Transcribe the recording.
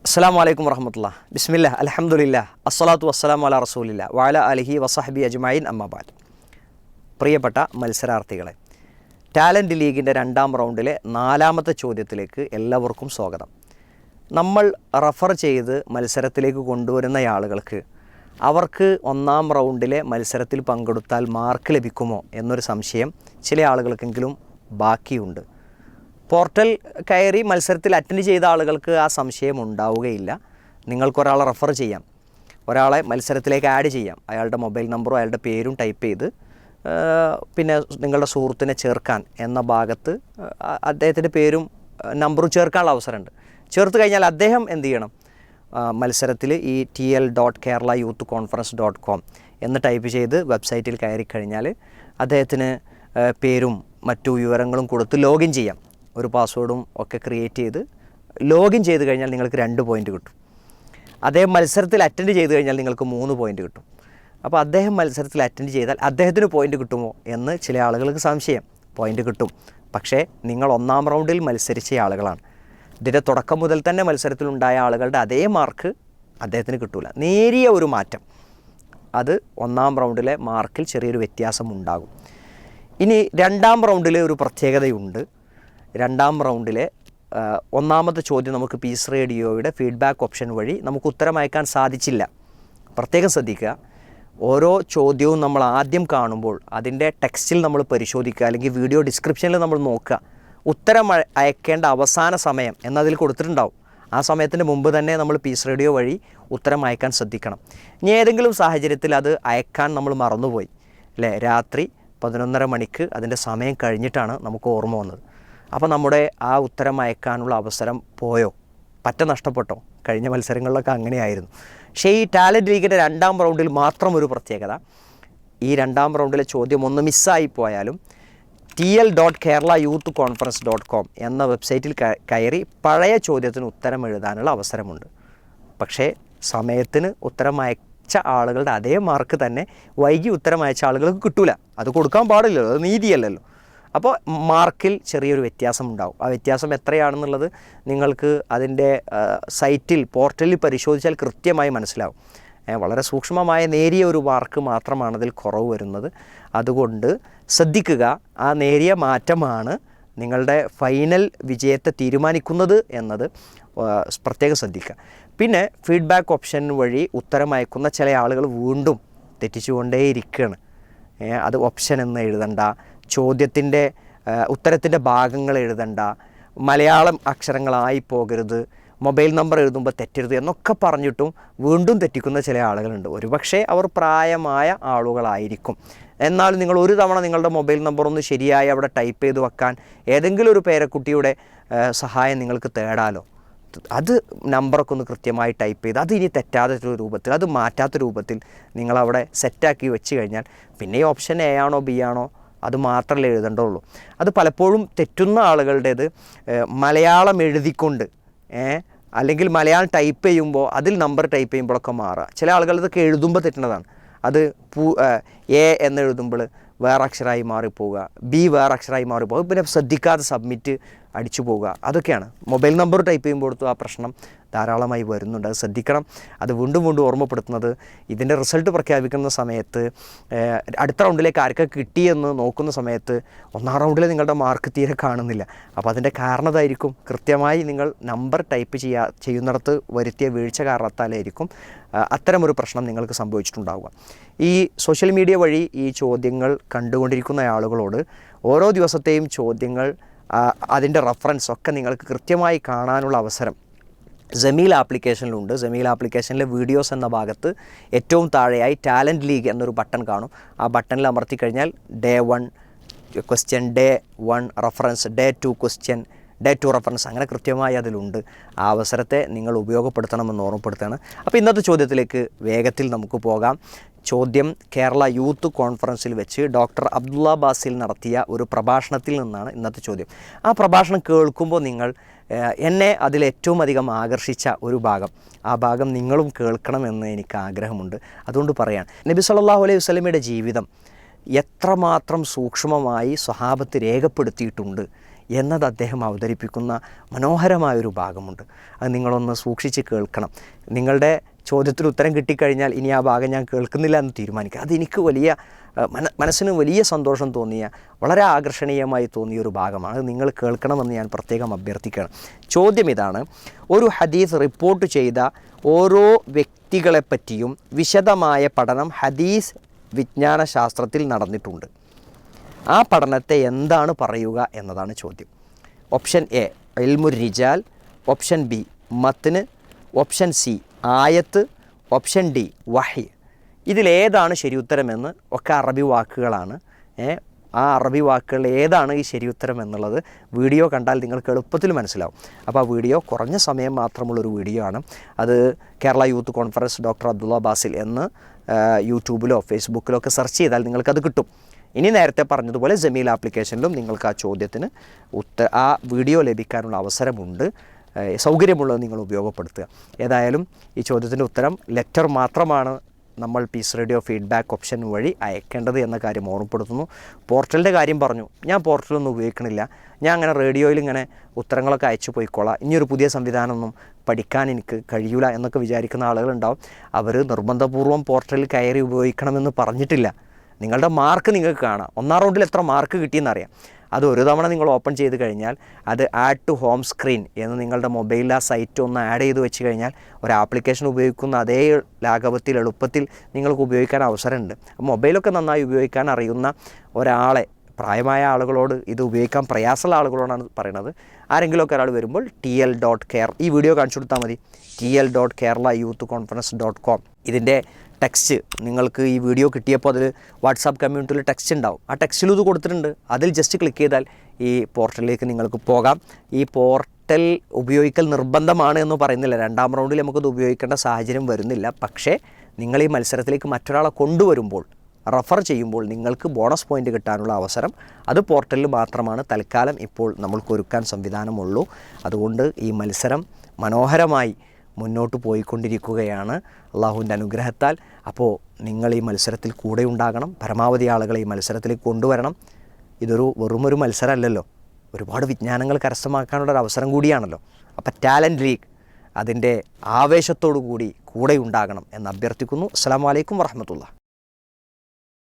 അസ്സലാമു അലൈക്കും വറഹ്മത്തുള്ളാഹി. ബിസ്മില്ലാഹ് അൽഹംദുലില്ലാഹ് അസ്സലാത്തു വസ്സലാമു അലാ റസൂലില്ലാഹ് വഅല ആലിഹി വസഹ്ബി അജ്മഈൻ അമ്മാ ബഅദ്. പ്രിയപ്പെട്ട മത്സരാർത്ഥികളെ, ടാലൻറ്റ് ലീഗിൻ്റെ 2ാം റൗണ്ടിലെ 4ാമത്തെ ചോദ്യത്തിലേക്ക് എല്ലാവർക്കും സ്വാഗതം. നമ്മൾ റഫർ ചെയ്ത് മത്സരത്തിലേക്ക് കൊണ്ടുവരുന്ന ആളുകൾക്ക് അവർക്ക് 1ാം റൗണ്ടിലെ മത്സരത്തിൽ പങ്കെടുത്താൽ മാർക്ക് ലഭിക്കുമോ എന്നൊരു സംശയം ചില ആളുകൾക്കെങ്കിലും ബാക്കിയുണ്ട്. പോർട്ടൽ കയറി മത്സരത്തിൽ അറ്റൻഡ് ചെയ്ത ആളുകൾക്ക് ആ സംശയം ഉണ്ടാവുകയില്ല. നിങ്ങൾക്കൊരാളെ റെഫർ ചെയ്യാം, ഒരാളെ മത്സരത്തിലേക്ക് ആഡ് ചെയ്യാം. അയാളുടെ മൊബൈൽ നമ്പറും അയാളുടെ പേരും ടൈപ്പ് ചെയ്ത് പിന്നെ നിങ്ങളുടെ സുഹൃത്തിനെ ചേർക്കാൻ എന്ന ഭാഗത്ത് അദ്ദേഹത്തിൻ്റെ പേരും നമ്പറും ചേർക്കാനുള്ള അവസരമുണ്ട്. ചേർത്ത് കഴിഞ്ഞാൽ അദ്ദേഹം എന്ത് ചെയ്യണം? മത്സരത്തിൽ ഈ tl.keralaYouthConference.com എന്ന് ടൈപ്പ് ചെയ്ത് വെബ്സൈറ്റിൽ കയറി കഴിഞ്ഞാൽ അദ്ദേഹത്തിന് പേരും മറ്റു വിവരങ്ങളും കൊടുത്ത് ലോഗിൻ ചെയ്യാം. ഒരു പാസ്വേഡും ഒക്കെ ക്രിയേറ്റ് ചെയ്ത് ലോഗിൻ ചെയ്ത് കഴിഞ്ഞാൽ നിങ്ങൾക്ക് 2 പോയിൻ്റ് കിട്ടും. അദ്ദേഹം മത്സരത്തിൽ അറ്റൻഡ് ചെയ്ത് കഴിഞ്ഞാൽ നിങ്ങൾക്ക് 3 പോയിൻ്റ് കിട്ടും. അപ്പോൾ അദ്ദേഹം മത്സരത്തിൽ അറ്റൻഡ് ചെയ്താൽ അദ്ദേഹത്തിന് പോയിൻ്റ് കിട്ടുമോ എന്ന് ചില ആളുകൾക്ക് സംശയം. പോയിൻ്റ് കിട്ടും, പക്ഷേ നിങ്ങൾ 1ാം റൗണ്ടിൽ മത്സരിച്ച ആളുകളാണ്. ഇതിൻ്റെ തുടക്കം മുതൽ തന്നെ മത്സരത്തിലുണ്ടായ ആളുകളുടെ അതേ മാർക്ക് അദ്ദേഹത്തിന് കിട്ടില്ല. നേരിയ ഒരു മാറ്റം, അത് 1ാം റൗണ്ടിലെ മാർക്കിൽ ചെറിയൊരു വ്യത്യാസം ഉണ്ടാകും. ഇനി 2ാം റൗണ്ടിലെ ഒരു പ്രത്യേകതയുണ്ട്. 2ാം റൗണ്ടിലെ 1ാമത്തെ ചോദ്യം നമുക്ക് പീസ് റേഡിയോയുടെ ഫീഡ്ബാക്ക് ഓപ്ഷൻ വഴി നമുക്ക് ഉത്തരം അയക്കാൻ സാധിച്ചില്ല. പ്രത്യേകം ശ്രദ്ധിക്കുക, ഓരോ ചോദ്യവും നമ്മൾ ആദ്യം കാണുമ്പോൾ അതിൻ്റെ ടെക്സ്റ്റിൽ നമ്മൾ പരിശോധിക്കുക, അല്ലെങ്കിൽ വീഡിയോ ഡിസ്ക്രിപ്ഷനിൽ നമ്മൾ നോക്കുക. ഉത്തരം അയക്കേണ്ട അവസാന സമയം എന്നതിൽ കൊടുത്തിട്ടുണ്ടാവും. ആ സമയത്തിന് മുമ്പ് തന്നെ നമ്മൾ പീസ് റേഡിയോ വഴി ഉത്തരം അയക്കാൻ ശ്രദ്ധിക്കണം. ഇനി ഏതെങ്കിലും സാഹചര്യത്തിൽ അത് അയക്കാൻ നമ്മൾ മറന്നുപോയി, അല്ലേ, രാത്രി 11:30 മണിക്ക് അതിൻ്റെ സമയം കഴിഞ്ഞിട്ടാണ് നമുക്ക് ഓർമ്മ വന്നത്. അപ്പോൾ നമ്മുടെ ആ ഉത്തരം അയക്കാനുള്ള അവസരം പോയോ, നഷ്ടപ്പെട്ടോ? കഴിഞ്ഞ മത്സരങ്ങളിലൊക്കെ അങ്ങനെയായിരുന്നു. പക്ഷേ ഈ ടാലൻറ്റ് ലീഗിൻ്റെ 2ാം റൗണ്ടിൽ മാത്രം ഒരു പ്രത്യേകത, ഈ 2ാം റൗണ്ടിലെ ചോദ്യം ഒന്ന് മിസ്സായി പോയാലും tl.keralaYouthConference.com എന്ന വെബ്സൈറ്റിൽ കയറി പഴയ ചോദ്യത്തിന് ഉത്തരം എഴുതാനുള്ള അവസരമുണ്ട്. പക്ഷേ സമയത്തിന് ഉത്തരം അയച്ച ആളുകളുടെ അതേ മാർക്ക് തന്നെ വൈകി ഉത്തരം അയച്ച ആളുകൾക്ക് കിട്ടൂല. അത് കൊടുക്കാൻ പാടില്ലല്ലോ, അത് നീതിയല്ലല്ലോ. അപ്പോൾ മാർക്കിൽ ചെറിയൊരു വ്യത്യാസം ഉണ്ടാവും. ആ വ്യത്യാസം എത്രയാണെന്നുള്ളത് നിങ്ങൾക്ക് അതിൻ്റെ സൈറ്റിൽ പോർട്ടലിൽ പരിശോധിച്ചാൽ കൃത്യമായി മനസ്സിലാവും. വളരെ സൂക്ഷ്മമായ നേരിയ ഒരു മാർക്ക് മാത്രമാണ് അതിൽ കുറവ് വരുന്നത്. അതുകൊണ്ട് ശ്രദ്ധിക്കുക, ആ നേരിയ മാറ്റമാണ് നിങ്ങളുടെ ഫൈനൽ വിജയത്തെ തീരുമാനിക്കുന്നത് എന്നത് പ്രത്യേകം ശ്രദ്ധിക്കുക. പിന്നെ ഫീഡ്ബാക്ക് ഓപ്ഷൻ വഴി ഉത്തരം അയക്കുന്ന ചില ആളുകൾ വീണ്ടും തെറ്റിച്ചുകൊണ്ടേയിരിക്കുകയാണ്. അത് ഓപ്ഷൻ എന്ന് എഴുതണ്ട, ചോദ്യത്തിൻ്റെ ഉത്തരത്തിൻ്റെ ഭാഗങ്ങൾ എഴുതണ്ട, മലയാളം അക്ഷരങ്ങളായി പോകരുത്, മൊബൈൽ നമ്പർ എഴുതുമ്പോൾ തെറ്റരുത് എന്നൊക്കെ പറഞ്ഞിട്ടും വീണ്ടും തെറ്റിക്കുന്ന ചില ആളുകളുണ്ട്. ഒരുപക്ഷെ അവർ പ്രായമായ ആളുകളായിരിക്കും. എന്നാലും നിങ്ങൾ ഒരു തവണ നിങ്ങളുടെ മൊബൈൽ നമ്പർ ഒന്ന് ശരിയായി അവിടെ ടൈപ്പ് ചെയ്ത് വെക്കാൻ ഏതെങ്കിലും ഒരു പേരക്കുട്ടിയുടെ സഹായം നിങ്ങൾക്ക് തേടാലോ. അത് നമ്പറൊക്കെ ഒന്ന് കൃത്യമായി ടൈപ്പ് ചെയ്ത് അത് ഇനി തെറ്റാത്ത രൂപത്തിൽ, അത് മാറ്റാത്ത രൂപത്തിൽ നിങ്ങളവിടെ സെറ്റാക്കി വെച്ച് കഴിഞ്ഞാൽ പിന്നെ ഈ ഓപ്ഷൻ എ ആണോ ബി ആണോ അത് മാത്രമല്ലേ എഴുതേണ്ടുള്ളൂ. അത് പലപ്പോഴും തെറ്റുന്ന ആളുകളുടേത് മലയാളം എഴുതിക്കൊണ്ട് അല്ലെങ്കിൽ മലയാളം ടൈപ്പ് ചെയ്യുമ്പോൾ അതിൽ നമ്പർ ടൈപ്പ് ചെയ്യുമ്പോഴൊക്കെ മാറുക. ചില ആളുകളിതൊക്കെ എഴുതുമ്പോൾ തെറ്റുന്നതാണ്. അത് എ എന്ന് എഴുതുമ്പോൾ വേറെ അക്ഷരമായി മാറിപ്പോവുക, ബി വേറെ അക്ഷരമായി മാറിപ്പോവുക, പിന്നെ ശ്രദ്ധിക്കാതെ സബ്മിറ്റ് അടിച്ചു പോവുക. അതൊക്കെയാണ് മൊബൈൽ നമ്പർ ടൈപ്പ് ചെയ്യുമ്പോഴത്തും ആ പ്രശ്നം ധാരാളമായി വരുന്നുണ്ട്. അത് ശ്രദ്ധിക്കണം. അത് വീണ്ടും വീണ്ടും ഓർമ്മപ്പെടുത്തുന്നത്, ഇതിൻ്റെ റിസൾട്ട് പ്രഖ്യാപിക്കുന്ന സമയത്ത് അടുത്ത റൗണ്ടിലേക്ക് ആർക്കൊക്കെ കിട്ടിയെന്ന് നോക്കുന്ന സമയത്ത് 1ാം റൗണ്ടിൽ നിങ്ങളുടെ മാർക്ക് തീരെ കാണുന്നില്ല. അപ്പോൾ അതിൻ്റെ കാരണതായിരിക്കും കൃത്യമായി നിങ്ങൾ നമ്പർ ടൈപ്പ് ചെയ്യുന്നിടത്ത് വരുത്തിയ വീഴ്ച കാരണത്താലായിരിക്കും അത്തരമൊരു പ്രശ്നം നിങ്ങൾക്ക് സംഭവിച്ചിട്ടുണ്ടാവുക. ഈ സോഷ്യൽ മീഡിയ വഴി ഈ ചോദ്യങ്ങൾ കണ്ടുകൊണ്ടിരിക്കുന്ന ആളുകളോട് ഓരോ ദിവസത്തെയും ചോദ്യങ്ങൾ അതിൻ്റെ റെഫറൻസ് ഒക്കെ നിങ്ങൾക്ക് കൃത്യമായി കാണാനുള്ള അവസരം ജമീൽ ആപ്ലിക്കേഷനിലുണ്ട്. ജമീൽ ആപ്ലിക്കേഷനിലെ വീഡിയോസ് എന്ന ഭാഗത്ത് ഏറ്റവും താഴെയായി ടാലൻറ്റ് ലീഗ് എന്നൊരു ബട്ടൺ കാണും. ആ ബട്ടണിൽ അമർത്തി കഴിഞ്ഞാൽ day 1 question, day 1 reference, day 2 question, day 2 reference, അങ്ങനെ കൃത്യമായി അതിലുണ്ട്. ആ അവസരത്തെ നിങ്ങൾ ഉപയോഗപ്പെടുത്തണമെന്ന് ഓർമ്മപ്പെടുത്തുകയാണ്. അപ്പോൾ ഇന്നത്തെ ചോദ്യത്തിലേക്ക് വേഗത്തിൽ നമുക്ക് പോകാം. ചോദ്യം കേരള യൂത്ത് കോൺഫറൻസിൽ വെച്ച് ഡോക്ടർ അബ്ദുള്ള ബാസിൽ നടത്തിയ ഒരു പ്രഭാഷണത്തിൽ നിന്നാണ് ഇന്നത്തെ ചോദ്യം. ആ പ്രഭാഷണം കേൾക്കുമ്പോൾ നിങ്ങൾ എന്നെ അതിലേറ്റവും അധികം ആകർഷിച്ച ഒരു ഭാഗം, ആ ഭാഗം നിങ്ങളും കേൾക്കണമെന്ന് എനിക്ക് ആഗ്രഹമുണ്ട്. അതുകൊണ്ട് പറയാൻ, നബി സല്ലല്ലാഹു അലൈഹി വസല്ലമയുടെ ജീവിതം എത്രമാത്രം സൂക്ഷ്മമായി സ്വഹാബത്ത് രേഖപ്പെടുത്തിയിട്ടുണ്ട് എന്നത് അദ്ദേഹം അവതരിപ്പിക്കുന്ന മനോഹരമായൊരു ഭാഗമുണ്ട്. അത് നിങ്ങളൊന്ന് സൂക്ഷിച്ച് കേൾക്കണം. നിങ്ങളുടെ ചോദ്യത്തിന് ഉത്തരം കിട്ടിക്കഴിഞ്ഞാൽ ഇനി ആ ഭാഗം ഞാൻ കേൾക്കുന്നില്ല എന്ന് തീരുമാനിക്കുക. അതെനിക്ക് വലിയ മനസ്സിന് വലിയ സന്തോഷം തോന്നിയ, വളരെ ആകർഷണീയമായി തോന്നിയൊരു ഭാഗമാണ്. അത് നിങ്ങൾ കേൾക്കണമെന്ന് ഞാൻ പ്രത്യേകം അഭ്യർത്ഥിക്കുകയാണ്. ചോദ്യം ഇതാണ്: ഒരു ഹദീസ് റിപ്പോർട്ട് ചെയ്ത ഓരോ വ്യക്തികളെപ്പറ്റിയും വിശദമായ പഠനം ഹദീസ് വിജ്ഞാന ശാസ്ത്രത്തിൽ നടന്നിട്ടുണ്ട്. ആ പഠനത്തെ എന്താണ് പറയുക എന്നതാണ് ചോദ്യം. ഓപ്ഷൻ എ ഇൽമുർ റിജാൽ, ഓപ്ഷൻ ബി മത്ന്, ഓപ്ഷൻ സി ആയത്ത്, ഓപ്ഷൻ ഡി വഹി. ഇതിലേതാണ് ശരി ഉത്തരമെന്ന് ഒക്കെ അറബി വാക്കുകളാണ്. ആ അറബി വാക്കുകൾ ഏതാണ് ഈ ശരി ഉത്തരം എന്നുള്ളത് വീഡിയോ കണ്ടാൽ നിങ്ങൾക്ക് എളുപ്പത്തിൽ മനസ്സിലാവും. അപ്പോൾ ആ വീഡിയോ കുറഞ്ഞ സമയം മാത്രമുള്ളൊരു വീഡിയോ ആണ്. അത് Kerala youth conference doctor Abdulla Basil എന്ന് യൂട്യൂബിലോ ഫേസ്ബുക്കിലോ ഒക്കെ സെർച്ച് ചെയ്താൽ നിങ്ങൾക്കത് കിട്ടും. ഇനി നേരത്തെ പറഞ്ഞതുപോലെ ജമീൽ ആപ്ലിക്കേഷനിലും നിങ്ങൾക്ക് ആ ചോദ്യത്തിന് ആ വീഡിയോ ലഭിക്കാനുള്ള അവസരമുണ്ട്. സൗകര്യമുള്ളത് നിങ്ങൾ ഉപയോഗപ്പെടുത്തുക. ഏതായാലും ഈ ചോദ്യത്തിൻ്റെ ഉത്തരം ലെറ്റർ മാത്രമാണ് നമ്മൾ പീസ് റേഡിയോ ഫീഡ്ബാക്ക് ഓപ്ഷൻ വഴി അയക്കേണ്ടത് എന്ന കാര്യം ഓർമ്മപ്പെടുത്തുന്നു. പോർട്ടലിൻ്റെ കാര്യം പറഞ്ഞു. ഞാൻ പോർട്ടലൊന്നും ഉപയോഗിക്കണില്ല. ഞാൻ അങ്ങനെ റേഡിയോയിൽ ഇങ്ങനെ ഉത്തരങ്ങളൊക്കെ അയച്ചു പോയിക്കോളാം, ഇനിയൊരു പുതിയ സംവിധാനമൊന്നും പഠിക്കാൻ എനിക്ക് കഴിയൂല എന്നൊക്കെ വിചാരിക്കുന്ന ആളുകളുണ്ടാവും. അവർ നിർബന്ധപൂർവ്വം പോർട്ടലിൽ കയറി ഉപയോഗിക്കണമെന്ന് പറഞ്ഞിട്ടില്ല. നിങ്ങളുടെ മാർക്ക് നിങ്ങൾക്ക് കാണാം. 1ാം റൗണ്ടിൽ എത്ര മാർക്ക് കിട്ടിയെന്നറിയാം. അത് ഒരു തവണ നിങ്ങൾ ഓപ്പൺ ചെയ്ത് കഴിഞ്ഞാൽ അത് ആഡ് ടു ഹോം സ്ക്രീൻ എന്ന് നിങ്ങളുടെ മൊബൈലിൽ ആ സൈറ്റ് ഒന്ന് ആഡ് ചെയ്ത് വെച്ച് കഴിഞ്ഞാൽ ഒരു ആപ്ലിക്കേഷൻ ഉപയോഗിക്കുന്ന അതേ ലാഘവത്തിൽ എളുപ്പത്തിൽ നിങ്ങൾക്ക് ഉപയോഗിക്കാൻ അവസരമുണ്ട്. മൊബൈലൊക്കെ നന്നായി ഉപയോഗിക്കാൻ അറിയുന്ന ഒരാളെ, പ്രായമായ ആളുകളോട്, ഇത് ഉപയോഗിക്കാൻ പ്രയാസമുള്ള ആളുകളോടാണ് പറയുന്നത്. ആരെങ്കിലുമൊക്കെ ഒരാൾ വരുമ്പോൾ tl.care ഈ വീഡിയോ കാണിച്ചു കൊടുത്താൽ മതി. tl.kerala.youthconference.com ഇതിൻ്റെ ടെക്സ്റ്റ് നിങ്ങൾക്ക് ഈ വീഡിയോ കിട്ടിയപ്പോൾ അതിൽ വാട്സാപ്പ് കമ്മ്യൂണിറ്റിയിൽ ടെക്സ്റ്റ് ഉണ്ടാവും. ആ ടെക്സ്റ്റിലും ഇത് കൊടുത്തിട്ടുണ്ട്. അതിൽ ജസ്റ്റ് ക്ലിക്ക് ചെയ്താൽ ഈ പോർട്ടലിലേക്ക് നിങ്ങൾക്ക് പോകാം. ഈ പോർട്ടൽ ഉപയോഗിക്കൽ നിർബന്ധമാണ് എന്ന് പറയുന്നില്ല. 2ാം റൗണ്ടിൽ നമുക്കത് ഉപയോഗിക്കേണ്ട സാഹചര്യം വരുന്നില്ല. പക്ഷേ നിങ്ങൾ ഈ മത്സരത്തിലേക്ക് മറ്റൊരാളെ കൊണ്ടുവരുമ്പോൾ, റെഫർ ചെയ്യുമ്പോൾ നിങ്ങൾക്ക് ബോണസ് പോയിൻ്റ് കിട്ടാനുള്ള അവസരം അത് പോർട്ടലിൽ മാത്രമാണ് തൽക്കാലം ഇപ്പോൾ നമ്മൾക്ക് ഒരുക്കാൻ സംവിധാനമുള്ളൂ. അതുകൊണ്ട് ഈ മത്സരം മനോഹരമായി മുന്നോട്ട് പോയിക്കൊണ്ടിരിക്കുകയാണ് അള്ളാഹുവിൻ്റെ അനുഗ്രഹത്താൽ. അപ്പോൾ നിങ്ങൾ ഈ മത്സരത്തിൽ കൂടെ ഉണ്ടാകണം. പരമാവധി ആളുകളെ ഈ മത്സരത്തിലേക്ക് കൊണ്ടുവരണം. ഇതൊരു വെറുമൊരു മത്സരമല്ലല്ലോ, ഒരുപാട് വിജ്ഞാനങ്ങൾ കരസ്ഥമാക്കാനുള്ളൊരു അവസരം കൂടിയാണല്ലോ. അപ്പോൾ ടാലൻറ്റ് ലീഗ് അതിൻ്റെ ആവേശത്തോടു കൂടി കൂടെ ഉണ്ടാകണം എന്ന് അഭ്യർത്ഥിക്കുന്നു. അസ്സലാമു അലൈക്കും വറഹ്മത്തുള്ളാഹി.